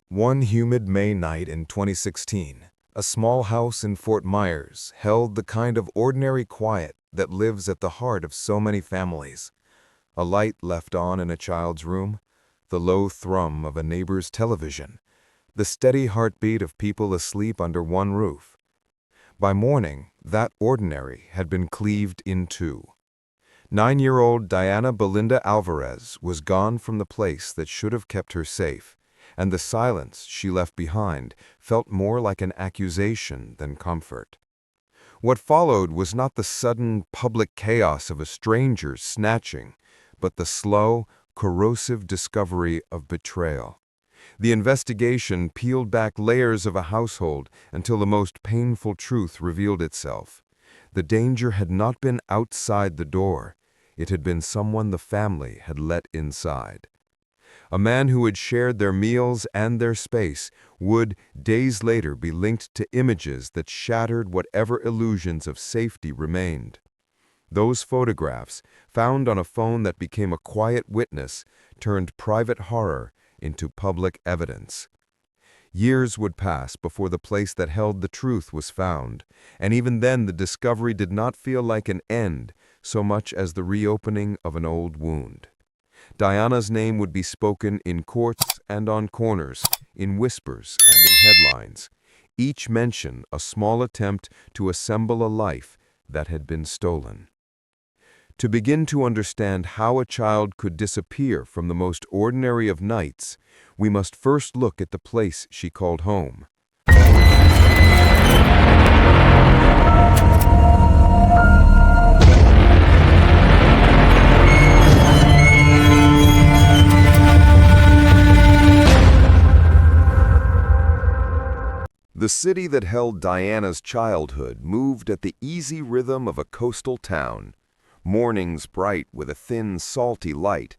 One humid May night in 2016, a small house in Fort Myers held the kind of ordinary quiet that lives at the heart of so many families. A light left on in a child's room, the low thrum of a neighbor's television, the steady heartbeat of people asleep under one roof. By morning, that ordinary had been cleaved in two. 9-year-old Diana Belinda Alvarez was gone from the place that should have kept her safe, and the silence she left behind felt more like an accusation than comfort. What followed was not the sudden public chaos of a stranger's snatching, but the slow, corrosive discovery of betrayal. The investigation peeled back layers of a household until the most painful truth revealed itself. The danger had not been outside the door. It had been someone the family had let inside. A man who had shared their meals and their space would, days later, be linked to images that shattered whatever illusions of safety remained. Those photographs, found on a phone that became a quiet witness, turned private horror into public evidence. Years would pass before the place that held the truth was found, and even then the discovery did not feel like an end so much as the reopening of an old wound. Diana's name would be spoken in courts and on corners, in whispers and in headlines, each mention a small attempt to assemble a life that had been stolen. To begin to understand how a child could disappear from the most ordinary of nights, we must first look at the place she called home. The city that held Diana's childhood moved at the easy rhythm of a coastal town. Mornings bright with a thin, salty light,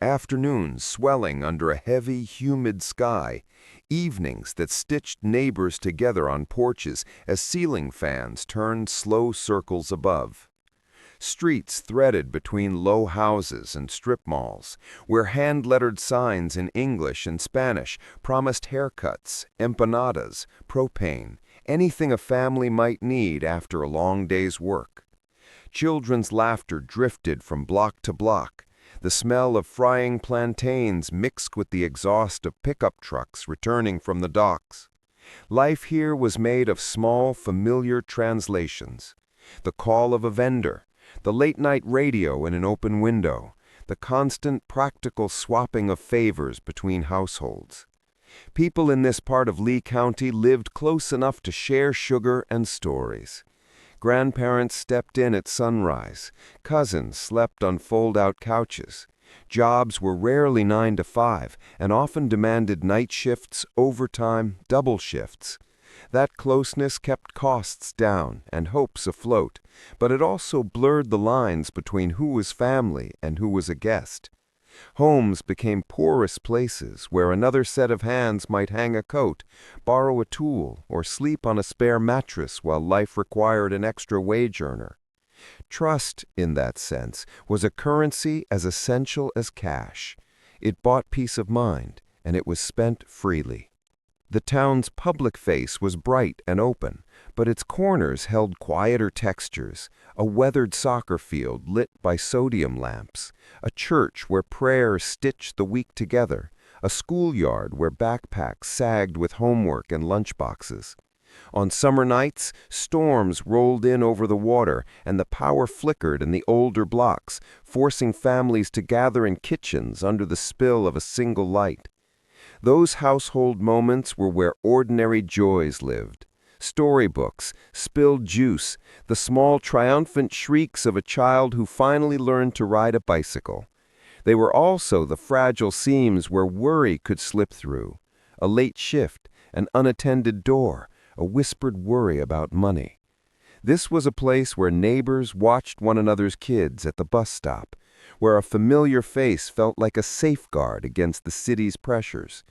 afternoons swelling under a heavy, humid sky, evenings that stitched neighbors together on porches as ceiling fans turned slow circles above. Streets threaded between low houses and strip malls, where hand-lettered signs in English and Spanish promised haircuts, empanadas, propane, anything a family might need after a long day's work. Children's laughter drifted from block to block, the smell of frying plantains mixed with the exhaust of pickup trucks returning from the docks. Life here was made of small, familiar translations. The call of a vendor, the late-night radio in an open window, the constant practical swapping of favors between households. People in this part of Lee County lived close enough to share sugar and stories. Grandparents stepped in at sunrise. Cousins slept on fold-out couches. Jobs were rarely 9 to 5 and often demanded night shifts, overtime, double shifts. That closeness kept costs down and hopes afloat, but it also blurred the lines between who was family and who was a guest. Homes became porous places where another set of hands might hang a coat, borrow a tool, or sleep on a spare mattress while life required an extra wage earner. Trust, in that sense, was a currency as essential as cash. It bought peace of mind, and it was spent freely. The town's public face was bright and open, but its corners held quieter textures, a weathered soccer field lit by sodium lamps, a church where prayers stitched the week together, a schoolyard where backpacks sagged with homework and lunchboxes. On summer nights, storms rolled in over the water, and the power flickered in the older blocks, forcing families to gather in kitchens under the spill of a single light. Those household moments were where ordinary joys lived. Storybooks, spilled juice, the small triumphant shrieks of a child who finally learned to ride a bicycle. They were also the fragile seams where worry could slip through. A late shift, an unattended door, a whispered worry about money. This was a place where neighbors watched one another's kids at the bus stop, where a familiar face felt like a safeguard against the city's pressures.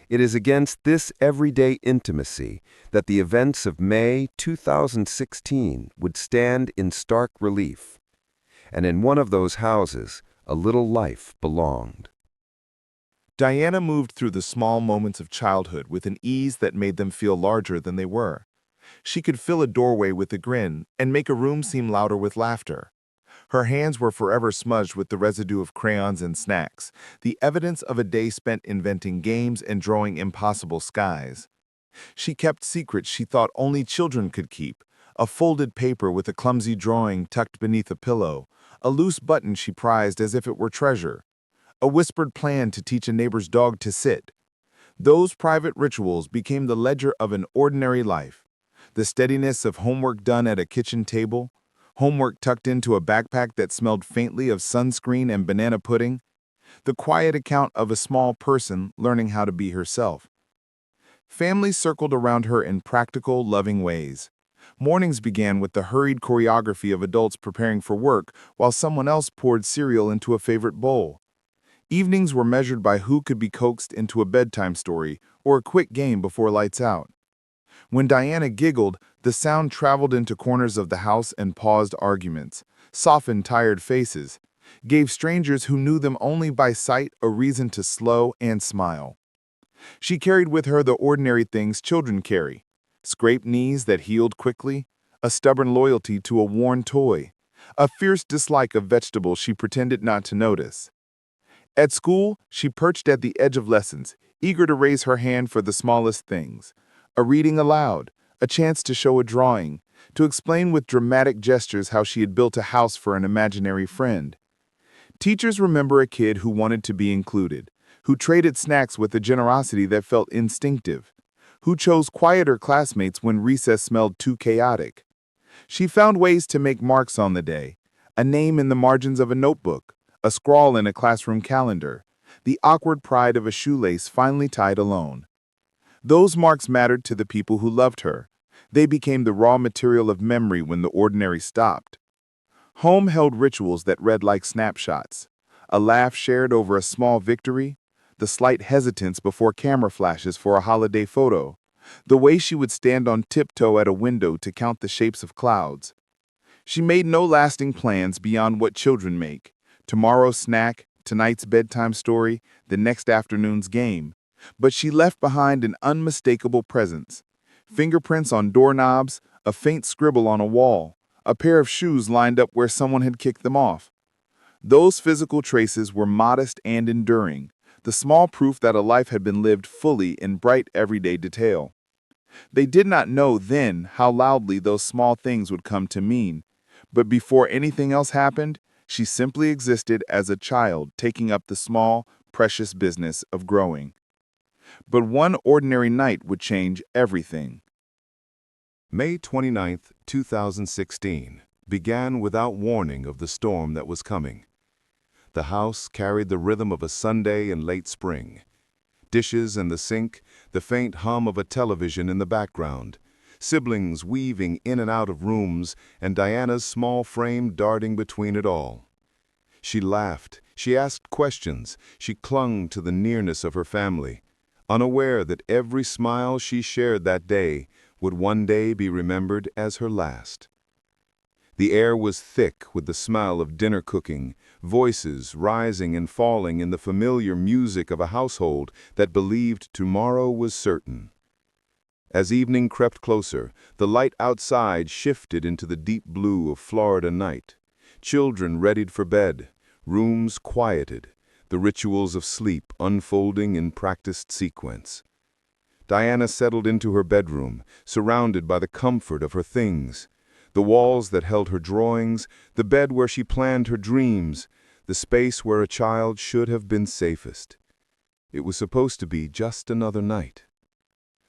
It is against this everyday intimacy that the events of May 2016 would stand in stark relief. And in one of those houses, a little life belonged. Diana moved through the small moments of childhood with an ease that made them feel larger than they were. She could fill a doorway with a grin and make a room seem louder with laughter. Her hands were forever smudged with the residue of crayons and snacks, the evidence of a day spent inventing games and drawing impossible skies. She kept secrets she thought only children could keep, a folded paper with a clumsy drawing tucked beneath a pillow, a loose button she prized as if it were treasure, a whispered plan to teach a neighbor's dog to sit. Those private rituals became the ledger of an ordinary life. The steadiness of homework done at a kitchen table, homework tucked into a backpack that smelled faintly of sunscreen and banana pudding, the quiet account of a small person learning how to be herself. Families circled around her in practical, loving ways. Mornings began with the hurried choreography of adults preparing for work while someone else poured cereal into a favorite bowl. Evenings were measured by who could be coaxed into a bedtime story or a quick game before lights out. When Diana giggled, the sound traveled into corners of the house and paused arguments, softened tired faces, gave strangers who knew them only by sight a reason to slow and smile. She carried with her the ordinary things children carry: scraped knees that healed quickly, a stubborn loyalty to a worn toy, a fierce dislike of vegetables she pretended not to notice. At school, she perched at the edge of lessons, eager to raise her hand for the smallest things: a reading aloud, a chance to show a drawing, to explain with dramatic gestures how she had built a house for an imaginary friend. Teachers remember a kid who wanted to be included, who traded snacks with a generosity that felt instinctive, who chose quieter classmates when recess smelled too chaotic. She found ways to make marks on the day: a name in the margins of a notebook, a scrawl in a classroom calendar, the awkward pride of a shoelace finally tied alone. Those marks mattered to the people who loved her. They became the raw material of memory when the ordinary stopped. Home held rituals that read like snapshots: a laugh shared over a small victory, the slight hesitance before camera flashes for a holiday photo, the way she would stand on tiptoe at a window to count the shapes of clouds. She made no lasting plans beyond what children make: tomorrow's snack, tonight's bedtime story, the next afternoon's game. But she left behind an unmistakable presence: fingerprints on doorknobs, a faint scribble on a wall, a pair of shoes lined up where someone had kicked them off. Those physical traces were modest and enduring, the small proof that a life had been lived fully in bright everyday detail. They did not know then how loudly those small things would come to mean, but before anything else happened, she simply existed as a child taking up the small, precious business of growing. But one ordinary night would change everything. May 29, 2016, began without warning of the storm that was coming. The house carried the rhythm of a Sunday in late spring. Dishes in the sink, the faint hum of a television in the background, siblings weaving in and out of rooms, and Diana's small frame darting between it all. She laughed, she asked questions, she clung to the nearness of her family, unaware that every smile she shared that day would one day be remembered as her last. The air was thick with the smell of dinner cooking, voices rising and falling in the familiar music of a household that believed tomorrow was certain. As evening crept closer, the light outside shifted into the deep blue of Florida night. Children readied for bed, rooms quieted, the rituals of sleep unfolding in practiced sequence. Diana settled into her bedroom, surrounded by the comfort of her things: the walls that held her drawings, the bed where she planned her dreams, the space where a child should have been safest. It was supposed to be just another night.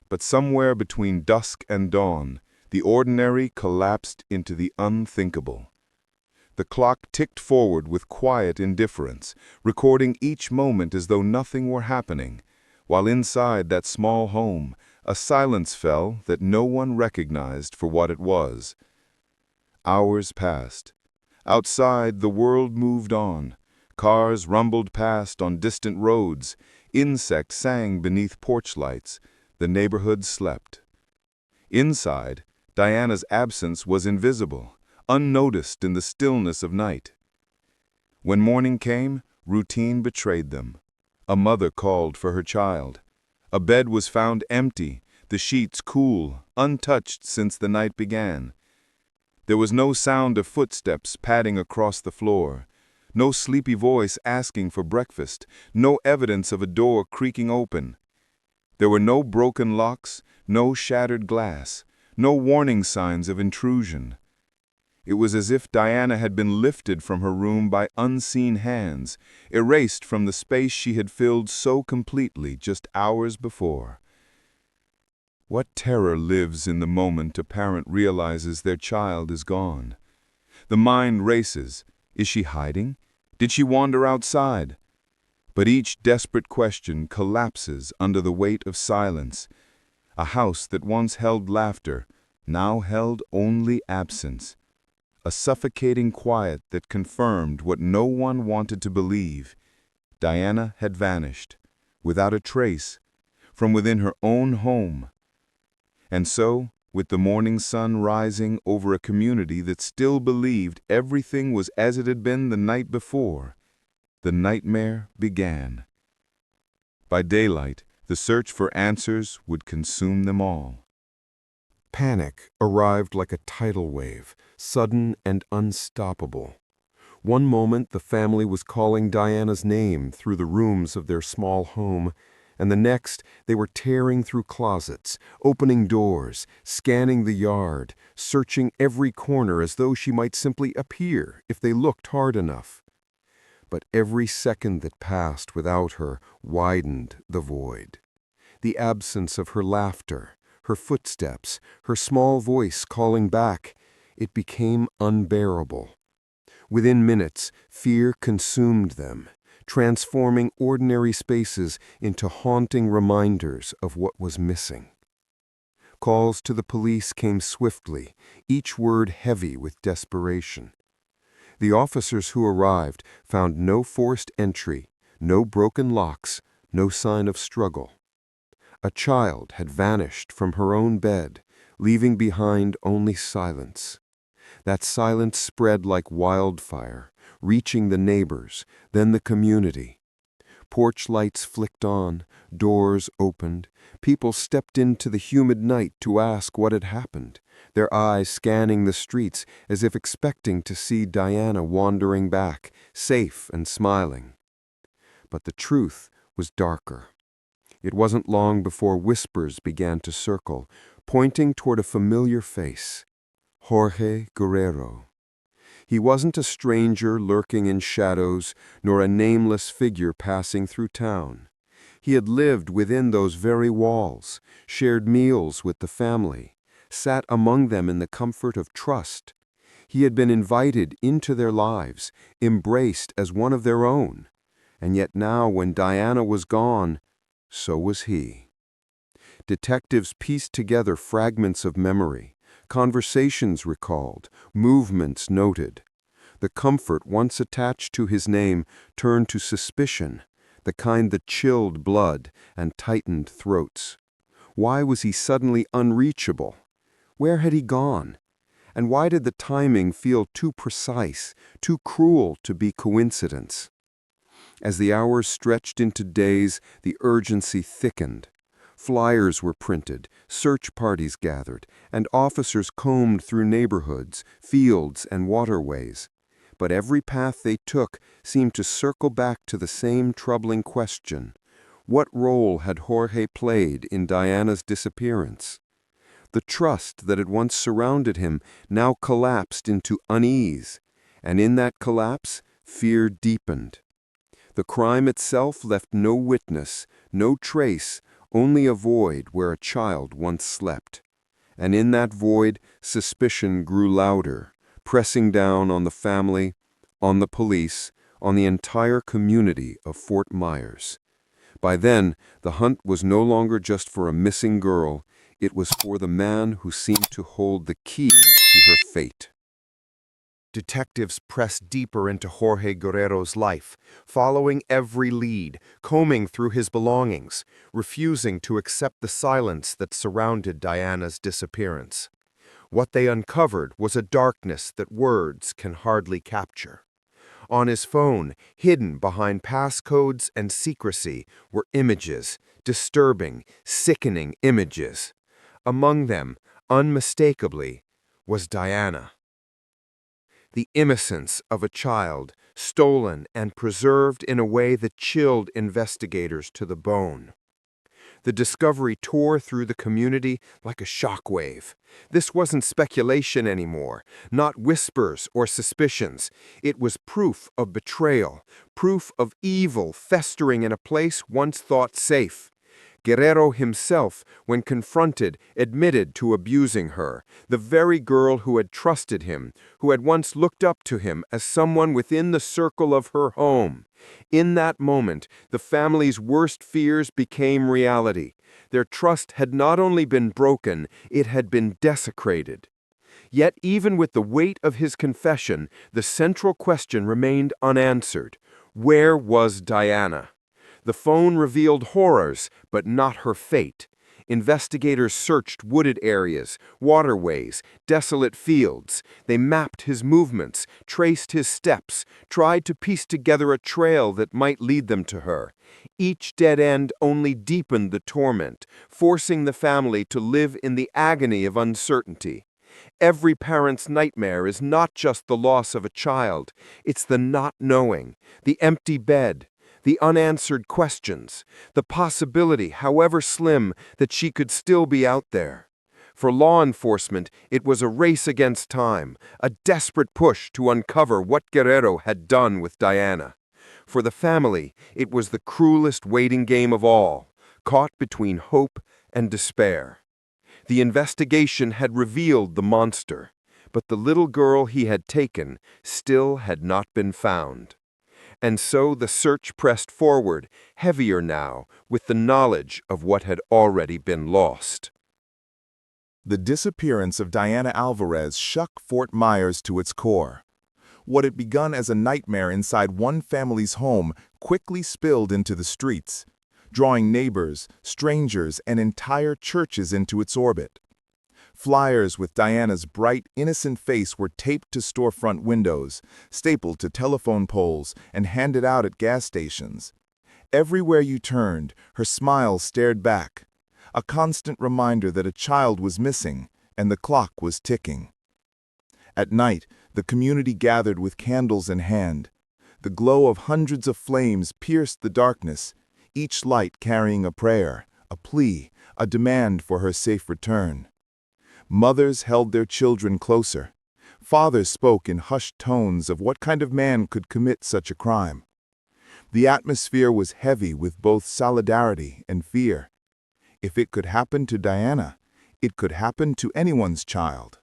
But somewhere between dusk and dawn, the ordinary collapsed into the unthinkable. The clock ticked forward with quiet indifference, recording each moment as though nothing were happening, while inside that small home, a silence fell that no one recognized for what it was. Hours passed. Outside, the world moved on. Cars rumbled past on distant roads. Insects sang beneath porch lights. The neighborhood slept. Inside, Diana's absence was invisible, unnoticed in the stillness of night. When morning came, routine betrayed them. A mother called for her child. A bed was found empty, the sheets cool, untouched since the night began. There was no sound of footsteps padding across the floor, no sleepy voice asking for breakfast, no evidence of a door creaking open. There were no broken locks, no shattered glass, no warning signs of intrusion. It was as if Diana had been lifted from her room by unseen hands, erased from the space she had filled so completely just hours before. What terror lives in the moment a parent realizes their child is gone? The mind races. Is she hiding? Did she wander outside? But each desperate question collapses under the weight of silence. A house that once held laughter, now held only absence. A suffocating quiet that confirmed what no one wanted to believe. Diana had vanished, without a trace, from within her own home. And so, with the morning sun rising over a community that still believed everything was as it had been the night before, the nightmare began. By daylight, the search for answers would consume them all. Panic arrived like a tidal wave, sudden and unstoppable. One moment the family was calling Diana's name through the rooms of their small home, and the next they were tearing through closets, opening doors, scanning the yard, searching every corner as though she might simply appear if they looked hard enough. But every second that passed without her widened the void. The absence of her laughter, her footsteps, her small voice calling back, it became unbearable. Within minutes, fear consumed them, transforming ordinary spaces into haunting reminders of what was missing. Calls to the police came swiftly, each word heavy with desperation. The officers who arrived found no forced entry, no broken locks, no sign of struggle. A child had vanished from her own bed, leaving behind only silence. That silence spread like wildfire, reaching the neighbors, then the community. Porch lights flicked on, doors opened, people stepped into the humid night to ask what had happened, their eyes scanning the streets as if expecting to see Diana wandering back, safe and smiling. But the truth was darker. It wasn't long before whispers began to circle, pointing toward a familiar face. Jorge Guerrero. He wasn't a stranger lurking in shadows, nor a nameless figure passing through town. He had lived within those very walls, shared meals with the family, sat among them in the comfort of trust. He had been invited into their lives, embraced as one of their own. And yet now, when Diana was gone, so was he. Detectives pieced together fragments of memory, conversations recalled, movements noted. The comfort once attached to his name turned to suspicion, the kind that chilled blood and tightened throats. Why was he suddenly unreachable? Where had he gone? And why did the timing feel too precise, too cruel to be coincidence? As the hours stretched into days, the urgency thickened. Flyers were printed, search parties gathered, and officers combed through neighborhoods, fields, and waterways. But every path they took seemed to circle back to the same troubling question. What role had Jorge played in Diana's disappearance? The trust that had once surrounded him now collapsed into unease, and in that collapse, fear deepened. The crime itself left no witness, no trace, only a void where a child once slept. And in that void, suspicion grew louder, pressing down on the family, on the police, on the entire community of Fort Myers. By then, the hunt was no longer just for a missing girl, it was for the man who seemed to hold the keys to her fate. Detectives pressed deeper into Jorge Guerrero's life, following every lead, combing through his belongings, refusing to accept the silence that surrounded Diana's disappearance. What they uncovered was a darkness that words can hardly capture. On his phone, hidden behind passcodes and secrecy, were images, disturbing, sickening images. Among them, unmistakably, was Diana. The innocence of a child, stolen and preserved in a way that chilled investigators to the bone. The discovery tore through the community like a shockwave. This wasn't speculation anymore, not whispers or suspicions. It was proof of betrayal, proof of evil festering in a place once thought safe. Guerrero himself, when confronted, admitted to abusing her, the very girl who had trusted him, who had once looked up to him as someone within the circle of her home. In that moment, the family's worst fears became reality. Their trust had not only been broken, it had been desecrated. Yet even with the weight of his confession, the central question remained unanswered. Where was Diana? The phone revealed horrors, but not her fate. Investigators searched wooded areas, waterways, desolate fields. They mapped his movements, traced his steps, tried to piece together a trail that might lead them to her. Each dead end only deepened the torment, forcing the family to live in the agony of uncertainty. Every parent's nightmare is not just the loss of a child, it's the not knowing, the empty bed, the unanswered questions, the possibility, however slim, that she could still be out there. For law enforcement, it was a race against time, a desperate push to uncover what Guerrero had done with Diana. For the family, it was the cruelest waiting game of all, caught between hope and despair. The investigation had revealed the monster, but the little girl he had taken still had not been found. And so the search pressed forward, heavier now, with the knowledge of what had already been lost. The disappearance of Diana Alvarez shook Fort Myers to its core. What had begun as a nightmare inside one family's home quickly spilled into the streets, drawing neighbors, strangers, and entire churches into its orbit. Flyers with Diana's bright, innocent face were taped to storefront windows, stapled to telephone poles, and handed out at gas stations. Everywhere you turned, her smile stared back, a constant reminder that a child was missing and the clock was ticking. At night, the community gathered with candles in hand. The glow of hundreds of flames pierced the darkness, each light carrying a prayer, a plea, a demand for her safe return. Mothers held their children closer. Fathers spoke in hushed tones of what kind of man could commit such a crime. The atmosphere was heavy with both solidarity and fear. If it could happen to Diana, it could happen to anyone's child.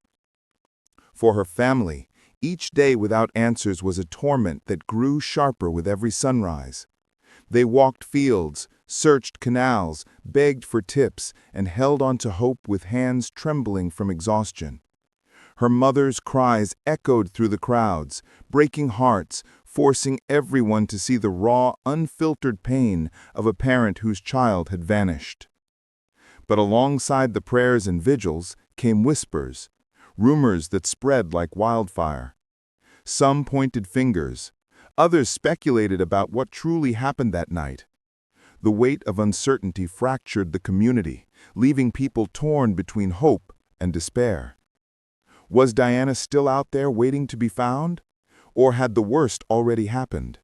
For her family, each day without answers was a torment that grew sharper with every sunrise. They walked fields, searched canals, begged for tips, and held on to hope with hands trembling from exhaustion. Her mother's cries echoed through the crowds, breaking hearts, forcing everyone to see the raw, unfiltered pain of a parent whose child had vanished. But alongside the prayers and vigils came whispers, rumors that spread like wildfire. Some pointed fingers. Others speculated about what truly happened that night. The weight of uncertainty fractured the community, leaving people torn between hope and despair. Was Diana still out there waiting to be found? Or had the worst already happened?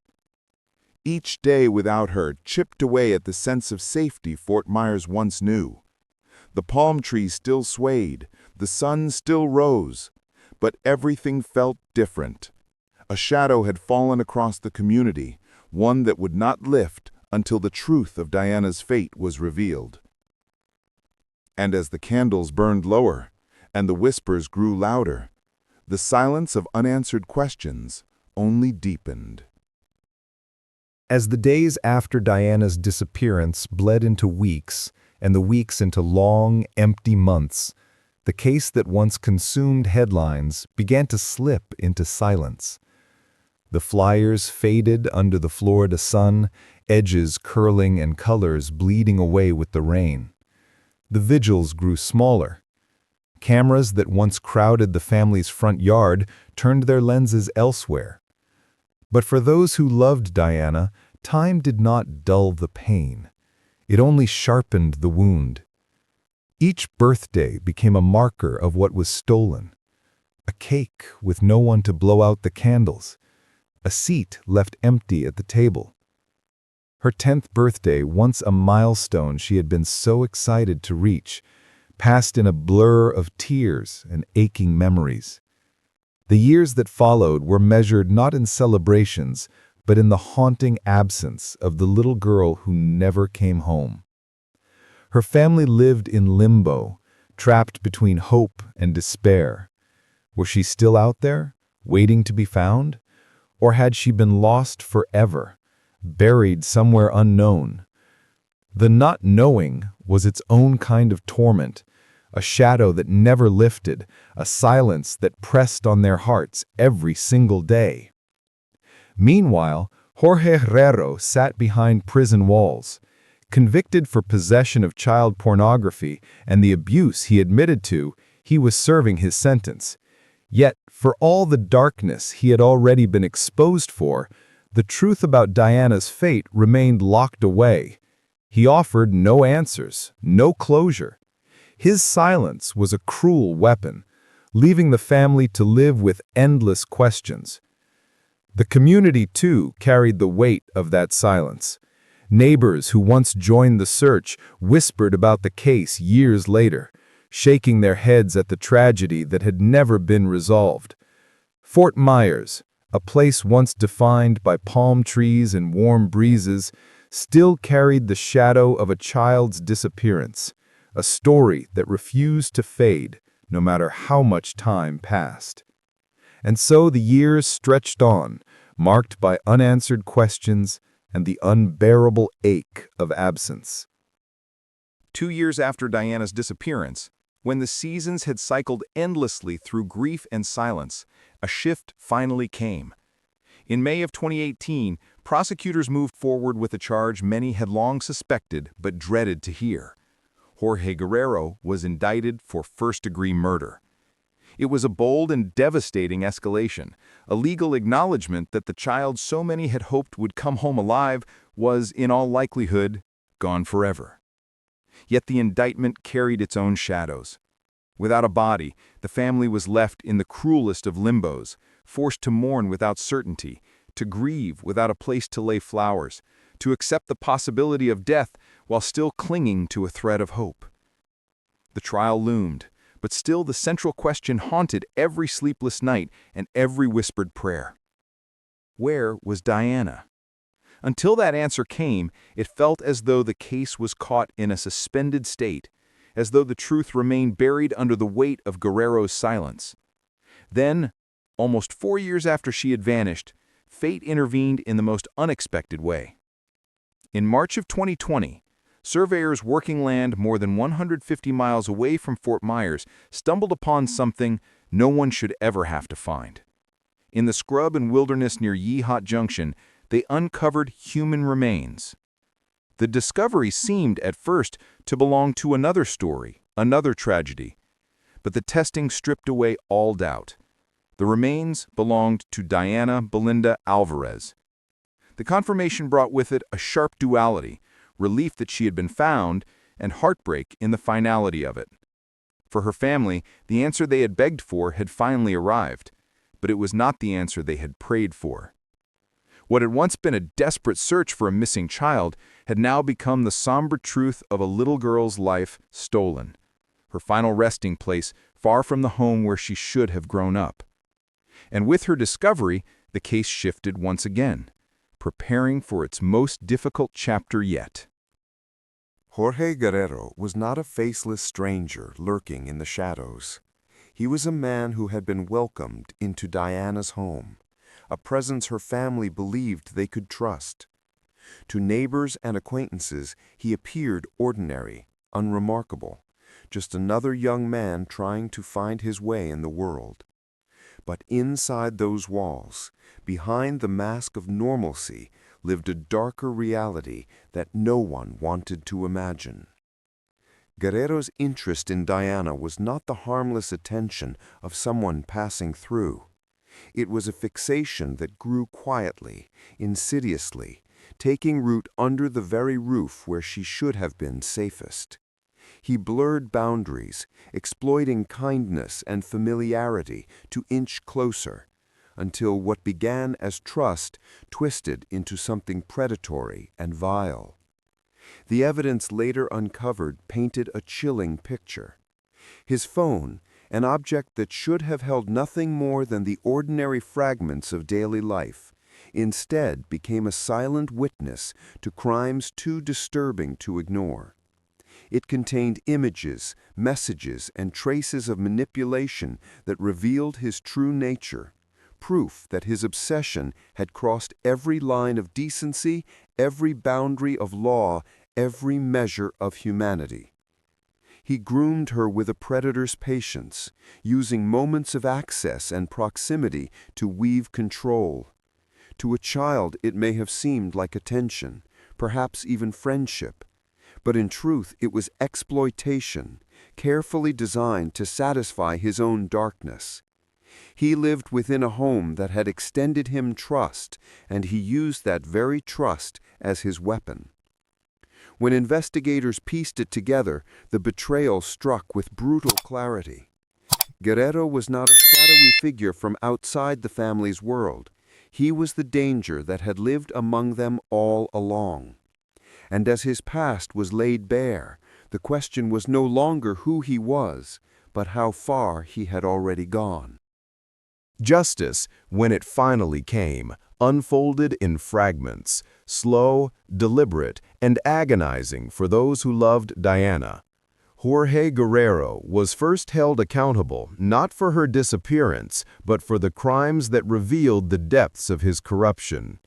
Each day without her chipped away at the sense of safety Fort Myers once knew. The palm trees still swayed, the sun still rose, but everything felt different. A shadow had fallen across the community, one that would not lift until the truth of Diana's fate was revealed. And as the candles burned lower, and the whispers grew louder, the silence of unanswered questions only deepened. As the days after Diana's disappearance bled into weeks, and the weeks into long, empty months, the case that once consumed headlines began to slip into silence. The flyers faded under the Florida sun, edges curling and colors bleeding away with the rain. The vigils grew smaller. Cameras that once crowded the family's front yard turned their lenses elsewhere. But for those who loved Diana, time did not dull the pain. It only sharpened the wound. Each birthday became a marker of what was stolen. A cake with no one to blow out the candles. A seat left empty at the table. Her 10th birthday, once a milestone she had been so excited to reach, passed in a blur of tears and aching memories. The years that followed were measured not in celebrations, but in the haunting absence of the little girl who never came home. Her family lived in limbo, trapped between hope and despair. Was she still out there, waiting to be found? Or had she been lost forever, buried somewhere unknown? The not knowing was its own kind of torment, a shadow that never lifted, a silence that pressed on their hearts every single day. Meanwhile, Jorge Guerrero sat behind prison walls. Convicted for possession of child pornography and the abuse he admitted to, he was serving his sentence. Yet, for all the darkness he had already been exposed for, the truth about Diana's fate remained locked away. He offered no answers, no closure. His silence was a cruel weapon, leaving the family to live with endless questions. The community, too, carried the weight of that silence. Neighbors who once joined the search whispered about the case years later, shaking their heads at the tragedy that had never been resolved. Fort Myers, a place once defined by palm trees and warm breezes, still carried the shadow of a child's disappearance, a story that refused to fade no matter how much time passed. And so the years stretched on, marked by unanswered questions and the unbearable ache of absence. 2 years after Diana's disappearance, when the seasons had cycled endlessly through grief and silence, a shift finally came. In May of 2018, prosecutors moved forward with a charge many had long suspected but dreaded to hear. Jorge Guerrero was indicted for first-degree murder. It was a bold and devastating escalation, a legal acknowledgement that the child so many had hoped would come home alive was, in all likelihood, gone forever. Yet the indictment carried its own shadows. Without a body, the family was left in the cruelest of limbos, forced to mourn without certainty, to grieve without a place to lay flowers, to accept the possibility of death while still clinging to a thread of hope. The trial loomed, but still the central question haunted every sleepless night and every whispered prayer. Where was Diana? Until that answer came, it felt as though the case was caught in a suspended state, as though the truth remained buried under the weight of Guerrero's silence. Then, almost 4 years after she had vanished, fate intervened in the most unexpected way. In March of 2020, surveyors working land more than 150 miles away from Fort Myers stumbled upon something no one should ever have to find. In the scrub and wilderness near Yeehot Junction, they uncovered human remains. The discovery seemed, at first, to belong to another story, another tragedy. But the testing stripped away all doubt. The remains belonged to Diana Belinda Alvarez. The confirmation brought with it a sharp duality, relief that she had been found, and heartbreak in the finality of it. For her family, the answer they had begged for had finally arrived, but it was not the answer they had prayed for. What had once been a desperate search for a missing child had now become the somber truth of a little girl's life stolen, her final resting place far from the home where she should have grown up. And with her discovery, the case shifted once again, preparing for its most difficult chapter yet. Jorge Guerrero was not a faceless stranger lurking in the shadows. He was a man who had been welcomed into Diana's home, a presence her family believed they could trust. To neighbors and acquaintances, he appeared ordinary, unremarkable, just another young man trying to find his way in the world. But inside those walls, behind the mask of normalcy, lived a darker reality that no one wanted to imagine. Guerrero's interest in Diana was not the harmless attention of someone passing through. It was a fixation that grew quietly, insidiously, taking root under the very roof where she should have been safest. He blurred boundaries, exploiting kindness and familiarity to inch closer, until what began as trust twisted into something predatory and vile. The evidence later uncovered painted a chilling picture. His phone, an object that should have held nothing more than the ordinary fragments of daily life, instead became a silent witness to crimes too disturbing to ignore. It contained images, messages, and traces of manipulation that revealed his true nature, proof that his obsession had crossed every line of decency, every boundary of law, every measure of humanity. He groomed her with a predator's patience, using moments of access and proximity to weave control. To a child it may have seemed like attention, perhaps even friendship, but in truth it was exploitation, carefully designed to satisfy his own darkness. He lived within a home that had extended him trust, and he used that very trust as his weapon. When investigators pieced it together, the betrayal struck with brutal clarity. Guerrero was not a shadowy figure from outside the family's world. He was the danger that had lived among them all along. And as his past was laid bare, the question was no longer who he was, but how far he had already gone. Justice, when it finally came, unfolded in fragments, slow, deliberate, and agonizing for those who loved Diana. Jorge Guerrero was first held accountable not for her disappearance, but for the crimes that revealed the depths of his corruption.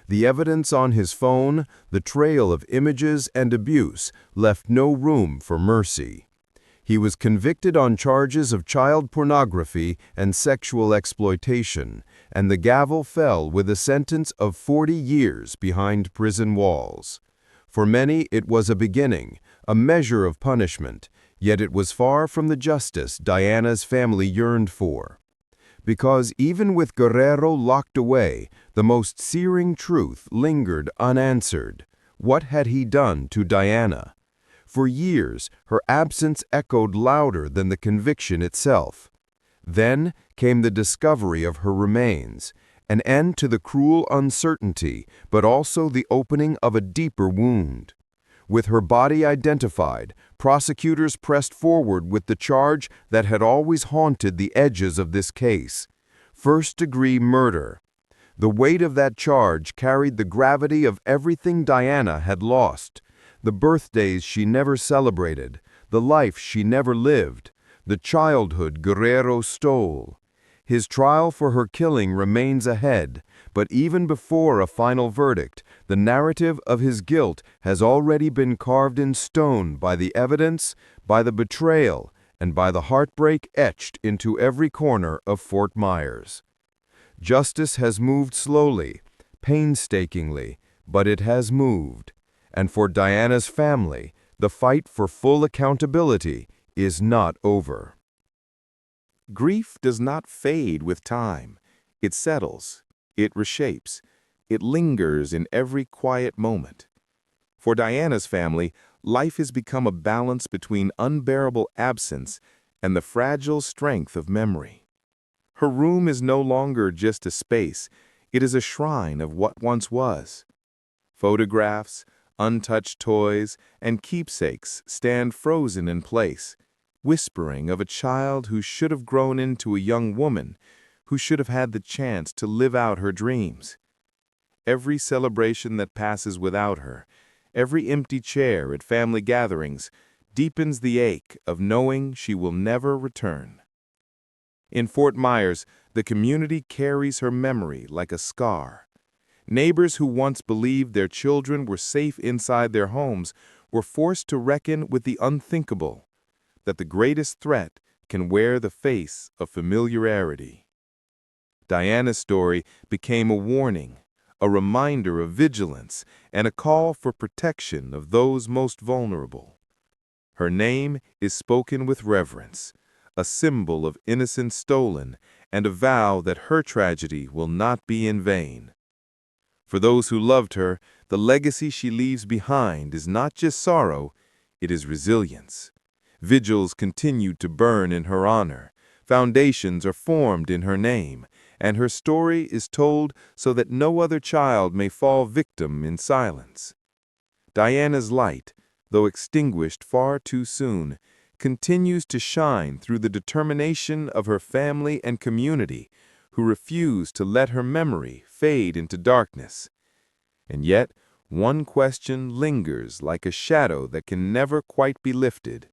The evidence on his phone, the trail of images and abuse, left no room for mercy. He was convicted on charges of child pornography and sexual exploitation, and the gavel fell with a sentence of 40 years behind prison walls. For many, it was a beginning, a measure of punishment, yet it was far from the justice Diana's family yearned for. Because even with Guerrero locked away, the most searing truth lingered unanswered. What had he done to Diana? For years, her absence echoed louder than the conviction itself. Then came the discovery of her remains, an end to the cruel uncertainty, but also the opening of a deeper wound. With her body identified, prosecutors pressed forward with the charge that had always haunted the edges of this case: first-degree murder. The weight of that charge carried the gravity of everything Diana had lost: the birthdays she never celebrated, the life she never lived, the childhood Guerrero stole. His trial for her killing remains ahead, but even before a final verdict, the narrative of his guilt has already been carved in stone by the evidence, by the betrayal, and by the heartbreak etched into every corner of Fort Myers. Justice has moved slowly, painstakingly, but it has moved. And for Diana's family, the fight for full accountability is not over. Grief does not fade with time. It settles, it reshapes, it lingers in every quiet moment. For Diana's family, life has become a balance between unbearable absence and the fragile strength of memory. Her room is no longer just a space, it is a shrine of what once was. Photographs, untouched toys, and keepsakes stand frozen in place, whispering of a child who should have grown into a young woman, who should have had the chance to live out her dreams. Every celebration that passes without her, every empty chair at family gatherings, deepens the ache of knowing she will never return. In Fort Myers, the community carries her memory like a scar. Neighbors who once believed their children were safe inside their homes were forced to reckon with the unthinkable, that the greatest threat can wear the face of familiarity. Diana's story became a warning, a reminder of vigilance, and a call for protection of those most vulnerable. Her name is spoken with reverence, a symbol of innocence stolen and a vow that her tragedy will not be in vain. For those who loved her, the legacy she leaves behind is not just sorrow, it is resilience. Vigils continue to burn in her honor, foundations are formed in her name, and her story is told so that no other child may fall victim in silence. Diana's light, though extinguished far too soon, continues to shine through the determination of her family and community, who refuse to let her memory fade into darkness. And yet, one question lingers like a shadow that can never quite be lifted.